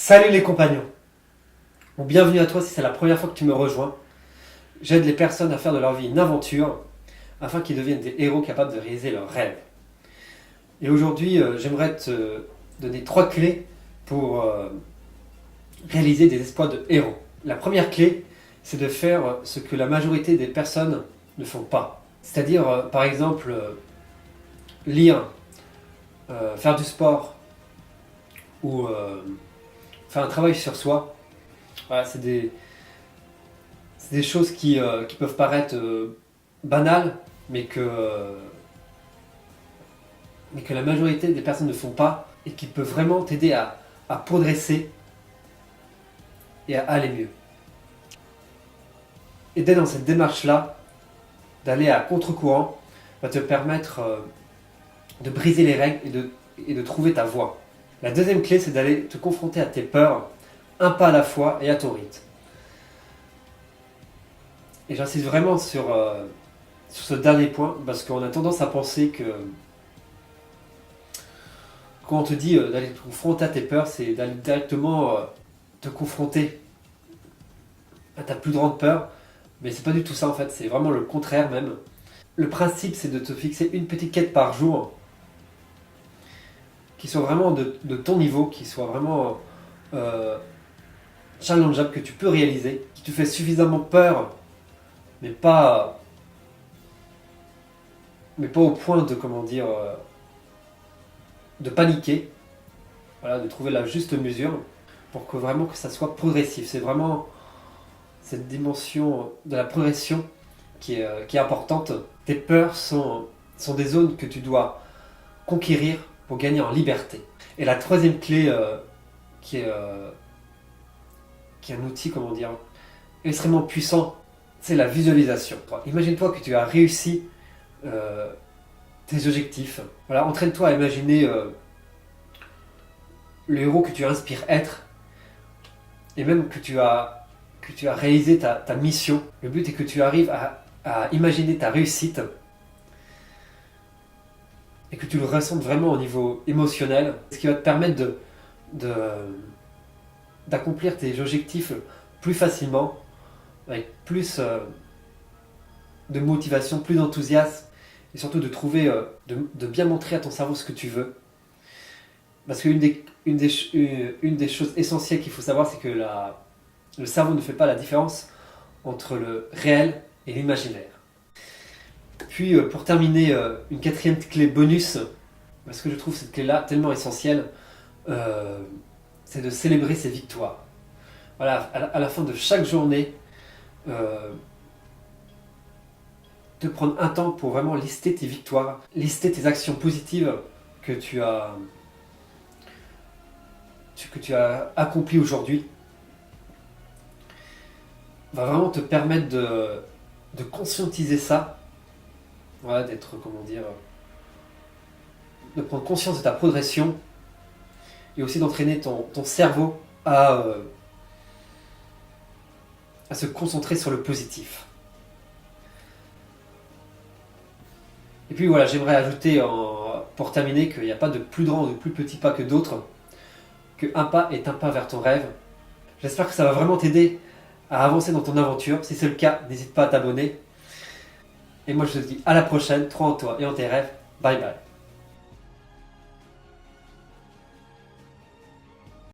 Salut les compagnons, bon, bienvenue à toi si c'est la première fois que tu me rejoins. J'aide les personnes à faire de leur vie une aventure afin qu'ils deviennent des héros capables de réaliser leurs rêves. Et aujourd'hui, j'aimerais te donner 3 clés pour réaliser des exploits de héros. La première clé, c'est de faire ce que la majorité des personnes ne font pas. C'est-à-dire, par exemple, lire, faire du sport ou faire un travail sur soi. Voilà, c'est des choses qui peuvent paraître banales, mais que la majorité des personnes ne font pas et qui peuvent vraiment t'aider à progresser et à aller mieux. Et d'être dans cette démarche-là, d'aller à contre-courant, va te permettre de briser les règles et de trouver ta voie. La deuxième clé, c'est d'aller te confronter à tes peurs, un pas à la fois et à ton rythme. Et j'insiste vraiment sur ce dernier point, parce qu'on a tendance à penser que quand on te dit d'aller te confronter à tes peurs, c'est d'aller directement te confronter à ta plus grande peur, mais c'est pas du tout ça en fait, c'est vraiment le contraire même. Le principe, c'est de te fixer une petite quête par jour qui soit vraiment de ton niveau, qui soit vraiment challengeable, que tu peux réaliser, qui te fait suffisamment peur, mais pas au point de, de paniquer, voilà, de trouver la juste mesure pour que vraiment que ça soit progressif. C'est vraiment cette dimension de la progression qui est importante. Tes peurs sont des zones que tu dois conquérir pour gagner en liberté. Et la troisième clé qui est un outil, extrêmement puissant, c'est la visualisation. Imagine-toi que tu as réussi tes objectifs. Voilà, entraîne-toi à imaginer le héros que tu inspires être, et même que tu as réalisé ta mission. Le but est que tu arrives à imaginer ta réussite et que tu le ressentes vraiment au niveau émotionnel, ce qui va te permettre d'accomplir tes objectifs plus facilement, avec plus de motivation, plus d'enthousiasme, et surtout de trouver, de bien montrer à ton cerveau ce que tu veux. Parce qu'une des choses essentielles qu'il faut savoir, c'est que le cerveau ne fait pas la différence entre le réel et l'imaginaire. Puis pour terminer, une quatrième clé bonus, parce que je trouve cette clé-là tellement essentielle, c'est de célébrer ses victoires. Voilà, à la fin de chaque journée, de prendre un temps pour vraiment lister tes victoires, lister tes actions positives que tu as accomplies aujourd'hui, va vraiment te permettre de conscientiser ça, voilà, de prendre conscience de ta progression et aussi d'entraîner ton cerveau à se concentrer sur le positif. Et puis voilà, j'aimerais ajouter pour terminer qu'il n'y a pas de plus grand ou de plus petit pas que d'autres, qu'un pas est un pas vers ton rêve. J'espère que ça va vraiment t'aider à avancer dans ton aventure. Si c'est le cas, n'hésite pas à t'abonner. Et moi je te dis à la prochaine, crois en toi et en tes rêves. Bye bye.